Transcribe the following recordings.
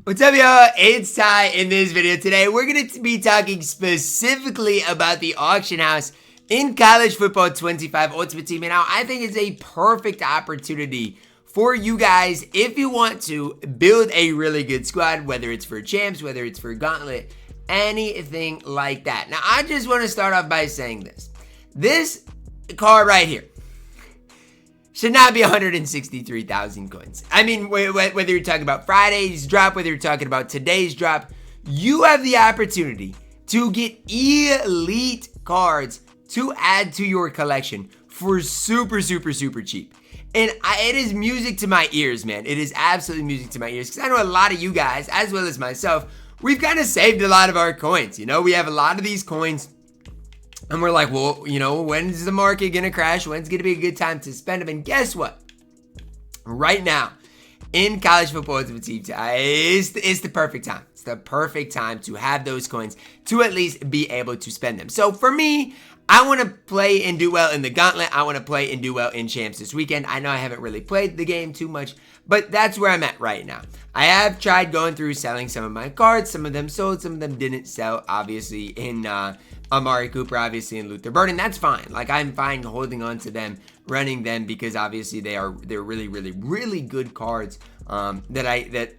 What's up, y'all? It's Ty. In this video today, we're going to be talking specifically about the auction house in College Football 25 Ultimate Team. And now I think it's a perfect opportunity for you guys if you want to build a really good squad, whether it's for champs, whether it's for gauntlet, anything like that. Now, I just want to start off by saying this. This card right here should not be 163,000 coins. I mean, whether you're talking about Friday's drop, whether you're talking about today's drop, you have the opportunity to get elite cards to add to your collection for super cheap. And it is music to my ears, man. It is absolutely music to my ears, because I know a lot of you guys, as well as myself, we've kind of saved a lot of our coins. You know, we have a lot of these coins, and we're like, well, you know, when's the market going to crash? When's going to be a good time to spend them? And guess what? Right now, in College Football Ultimate Team, it's the perfect time. It's the perfect time to have those coins to at least be able to spend them. So for me, I want to play and do well in the gauntlet. I want to play and do well in champs this weekend. I know I haven't really played the game too much, but that's where I'm at right now. I have tried going through selling some of my cards. Some of them sold, some of them didn't sell, obviously, in Amari Cooper, obviously, and Luther Burden. That's fine. Like, I'm fine holding on to them, running them, because obviously they're really good cards that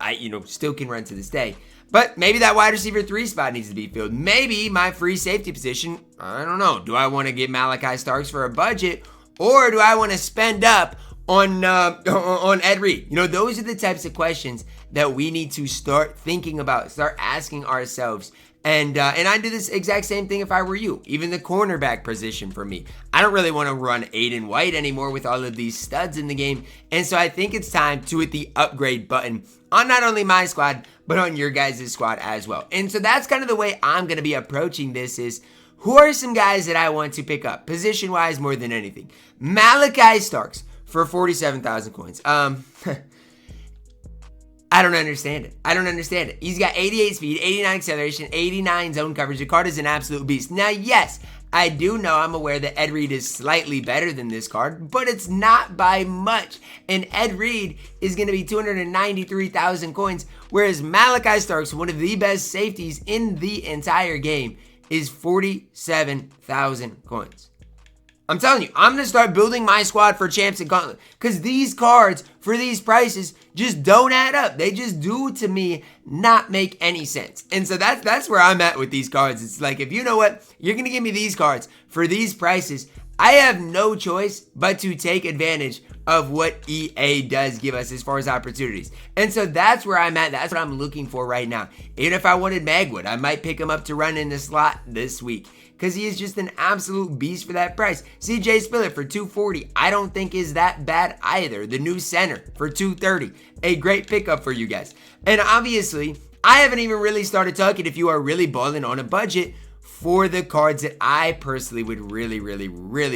I still can run to this day. But maybe that wide receiver 3 spot needs to be filled. Maybe my free safety position, I don't know. Do I want to get Malachi Starks for a budget, or do I want to spend up on Ed Reed? You know, those are the types of questions that we need to start thinking about, start asking ourselves. And I do this exact same thing if I were you. Even the cornerback position for me. I don't really want to run Aiden White anymore with all of these studs in the game. And so I think it's time to hit the upgrade button on not only my squad, but on your guys' squad as well. And so that's kind of the way I'm going to be approaching this is, who are some guys that I want to pick up, position-wise more than anything? Malachi Starks for 47,000 coins. I don't understand it. He's got 88 speed, 89 acceleration, 89 zone coverage. The card is an absolute beast. Now, yes, I do know, I'm aware that Ed Reed is slightly better than this card, but it's not by much. And Ed Reed is going to be 293,000 coins, whereas Malachi Starks, one of the best safeties in the entire game, is 47,000 coins. I'm telling you, I'm going to start building my squad for champs and gauntlet, because these cards for these prices just don't add up. They just do, to me, not make any sense. And so that's where I'm at with these cards. It's like, if you know what, you're going to give me these cards for these prices, I have no choice but to take advantage of what EA does give us as far as opportunities. And so that's where I'm at. That's what I'm looking for right now. Even if I wanted Magwood, I might pick him up to run in the slot this week, because he is just an absolute beast for that price. CJ Spiller for 240, I don't think is that bad either. The new center for 230, a great pickup for you guys. And obviously, I haven't even really started talking, if you are really balling on a budget, for the cards that I personally would really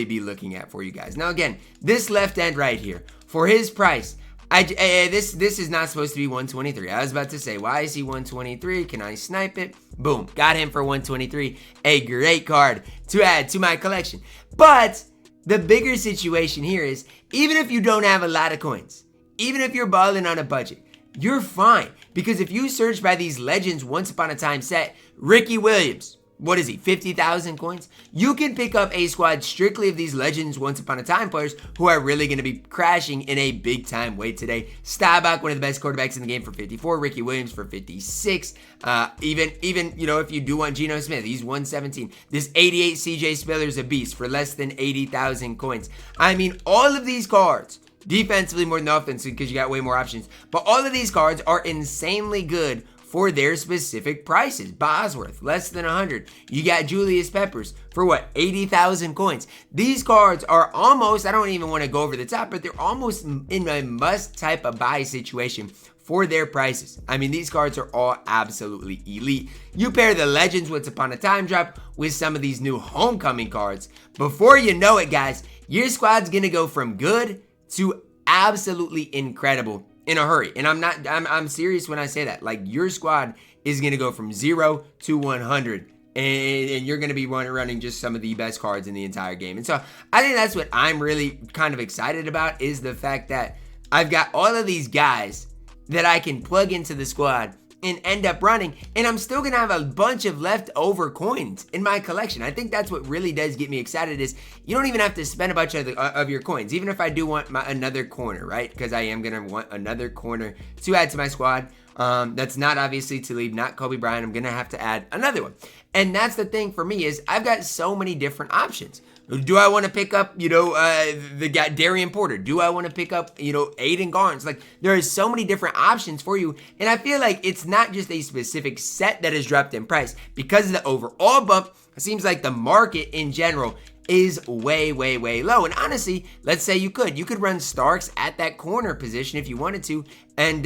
be looking at for you guys. Now again, this left end right here, for his price, this is not supposed to be 123. I was about to say, why is he 123? Can I snipe it? Boom, got him for 123. A great card to add to my collection. But the bigger situation here is, even if you don't have a lot of coins, even if you're balling on a budget, you're fine. Because if you search by these legends once upon a time set, Ricky Williams, what is he, 50,000 coins? You can pick up a squad strictly of these legends once upon a time players who are really going to be crashing in a big time way today. Staubach, one of the best quarterbacks in the game, for 54. Ricky Williams for 56. Even you know, if you do want Geno Smith, he's 117. This 88 CJ Spiller is a beast for less than 80,000 coins. I mean, all of these cards, defensively more than offensively, because you got way more options, but all of these cards are insanely good for their specific prices. Bosworth, less than 100. You got Julius Peppers for what, 80,000 coins. These cards are almost, I don't even want to go over the top, but they're almost in a must type of buy situation for their prices. I mean, these cards are all absolutely elite. You pair the Legends Once Upon a Time drop with some of these new Homecoming cards. Before you know it, guys, your squad's gonna go from good to absolutely incredible in a hurry. And I'm serious when I say that. Like, your squad is going to go from 0 to 100. And you're going to be running just some of the best cards in the entire game. And so I think that's what I'm really kind of excited about, is the fact that I've got all of these guys that I can plug into the squad and end up running, and I'm still gonna have a bunch of leftover coins in my collection. I think that's what really does get me excited, is you don't even have to spend a bunch of your coins, even if I do want another corner, right? Because I am gonna want another corner to add to my squad. That's not obviously to leave, not Kobe Bryant. I'm gonna have to add another one, and that's the thing for me, is I've got so many different options. Do I want to pick up, the guy Darian Porter? Do I want to pick up, Aiden Garnes? Like, there are so many different options for you, and I feel like it's not just a specific set that has dropped in price. Because of the overall bump, it seems like the market in general is way, way, way low. And honestly, let's say you could run Starks at that corner position if you wanted to, and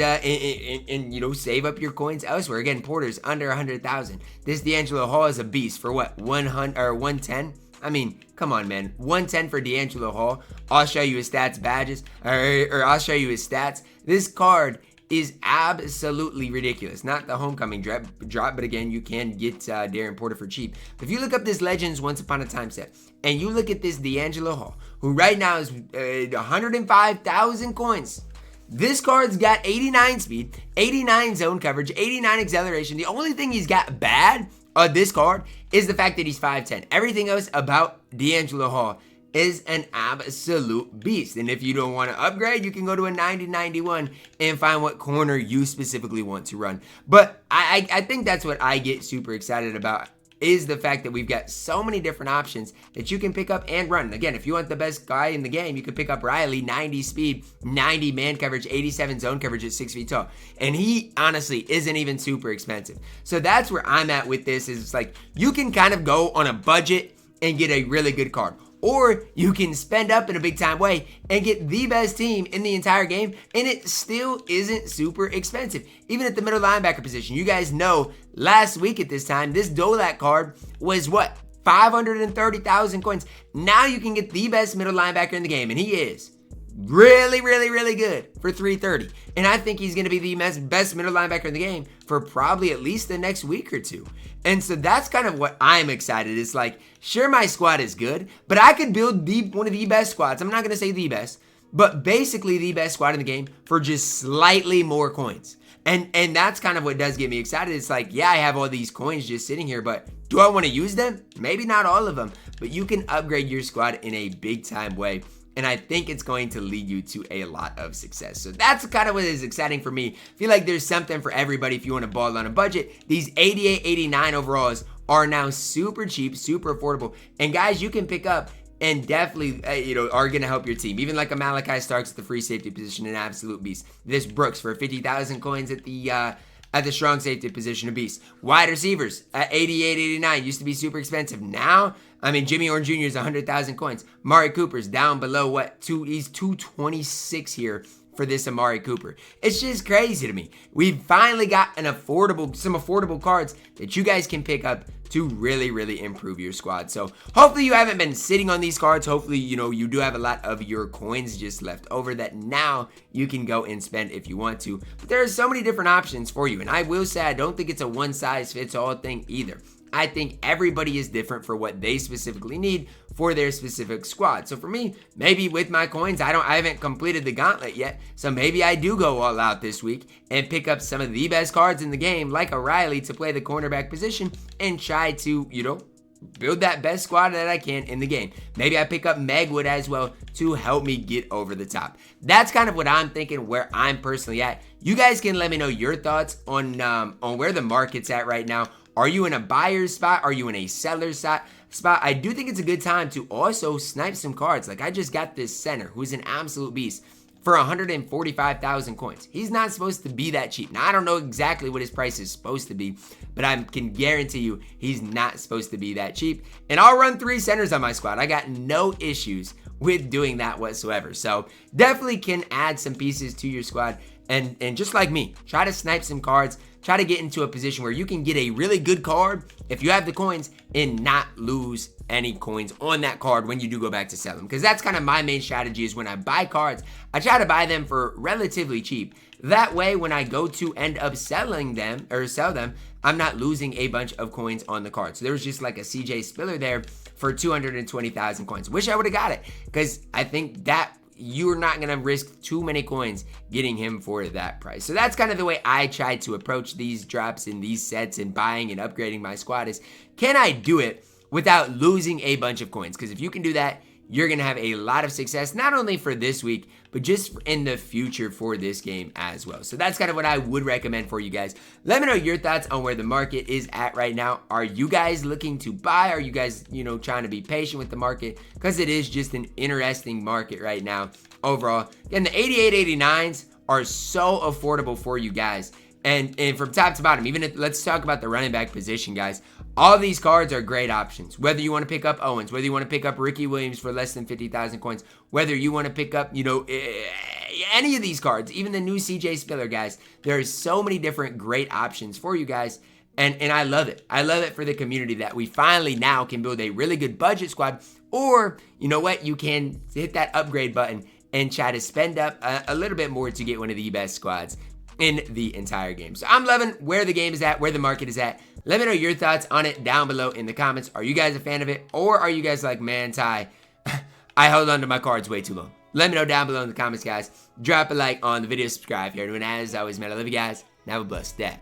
save up your coins elsewhere. Again, Porter's under 100,000. This D'Angelo Hall is a beast for what, 100 or 110? I mean, come on, man. 110 for D'Angelo Hall. I'll show you his stats badges, or I'll show you his stats. This card is absolutely ridiculous. Not the homecoming drop, but again, you can get Darren Porter for cheap. If you look up this Legends Once Upon a Time set, and you look at this D'Angelo Hall, who right now is 105,000 coins. This card's got 89 speed, 89 zone coverage, 89 acceleration. The only thing he's got bad on this card is the fact that he's 5'10". Everything else about D'Angelo Hall is an absolute beast. And if you don't want to upgrade, you can go to a 90-91 and find what corner you specifically want to run. But I think that's what I get super excited about, is the fact that we've got so many different options that you can pick up and run. Again, if you want the best guy in the game, you can pick up Riley, 90 speed, 90 man coverage, 87 zone coverage at 6 feet tall. And he honestly isn't even super expensive. So that's where I'm at with this, is it's like you can kind of go on a budget and get a really good card. Or you can spend up in a big time way and get the best team in the entire game, and it still isn't super expensive. Even at the middle linebacker position, you guys know last week at this time, this Dolak card was what? 530,000 coins. Now you can get the best middle linebacker in the game, and he is really, really, really good for 330. And I think he's going to be the best middle linebacker in the game for probably at least the next week or two. And so that's kind of what I'm excited. It's like, sure, my squad is good, but I could build one of the best squads. I'm not going to say the best, but basically the best squad in the game for just slightly more coins. And that's kind of what does get me excited. It's like, yeah, I have all these coins just sitting here, but do I want to use them? Maybe not all of them, but you can upgrade your squad in a big time way. And I think it's going to lead you to a lot of success. So that's kind of what is exciting for me. I feel like there's something for everybody if you want to ball on a budget. These 88, 89 overalls are now super cheap, super affordable. And guys, you can pick up and definitely, are going to help your team. Even like a Malachi Starks at the free safety position, an absolute beast. This Brooks for 50,000 coins at the strong safety position, a beast. Wide receivers at 88, 89 used to be super expensive. Now, Jimmy Horn Jr. is 100,000 coins. Amari Cooper's down below he's 226 here for this Amari Cooper. It's just crazy to me. We've finally got some affordable cards that you guys can pick up to really, really improve your squad. So hopefully you haven't been sitting on these cards. Hopefully, you do have a lot of your coins just left over that now you can go and spend if you want to. But there are so many different options for you. And I will say, I don't think it's a one size fits all thing either. I think everybody is different for what they specifically need for their specific squad. So for me, maybe with my coins, I haven't completed the gauntlet yet. So maybe I do go all out this week and pick up some of the best cards in the game, like a Riley, to play the cornerback position and try to, build that best squad that I can in the game. Maybe I pick up Megwood as well to help me get over the top. That's kind of what I'm thinking, where I'm personally at. You guys can let me know your thoughts on where the market's at right now. Are you in a buyer's spot? Are you in a seller's spot? I do think it's a good time to also snipe some cards. Like I just got this center who's an absolute beast for 145,000 coins. He's not supposed to be that cheap. Now, I don't know exactly what his price is supposed to be, but I can guarantee you he's not supposed to be that cheap. And I'll run 3 centers on my squad. I got no issues with doing that whatsoever. So definitely can add some pieces to your squad. And just like me, try to snipe some cards. Try to get into a position where you can get a really good card if you have the coins and not lose any coins on that card when you do go back to sell them. Because that's kind of my main strategy, is when I buy cards, I try to buy them for relatively cheap. That way, when I go to end up selling them or sell them, I'm not losing a bunch of coins on the card. So there was just like a CJ Spiller there for 220,000 coins. Wish I would have got it, because I think that you're not going to risk too many coins getting him for that price. So that's kind of the way I try to approach these drops in these sets and buying and upgrading my squad is, can I do it without losing a bunch of coins? Because if you can do that, you're going to have a lot of success, not only for this week, but just in the future for this game as well. So that's kind of what I would recommend for you guys. Let me know your thoughts on where the market is at right now. Are you guys looking to buy? Are you guys, trying to be patient with the market? Because it is just an interesting market right now overall. And the 88, 89s are so affordable for you guys. And from top to bottom, let's talk about the running back position, guys. All these cards are great options. Whether you want to pick up Owens, whether you want to pick up Ricky Williams for less than 50,000 coins, whether you want to pick up, any of these cards, even the new CJ Spiller, guys. There are so many different great options for you guys. And I love it. I love it for the community that we finally now can build a really good budget squad. Or, you know what? You can hit that upgrade button and try to spend up a little bit more to get one of the best squads in the entire game. So I'm loving where the game is at, where the market is at. Let me know your thoughts on it down below in the comments. Are you guys a fan of it? Or are you guys like, man, Ty, I held on to my cards way too long? Let me know down below in the comments, guys. Drop a like on the video, subscribe if you're new, and as always, man, I love you guys, and have a blessed day.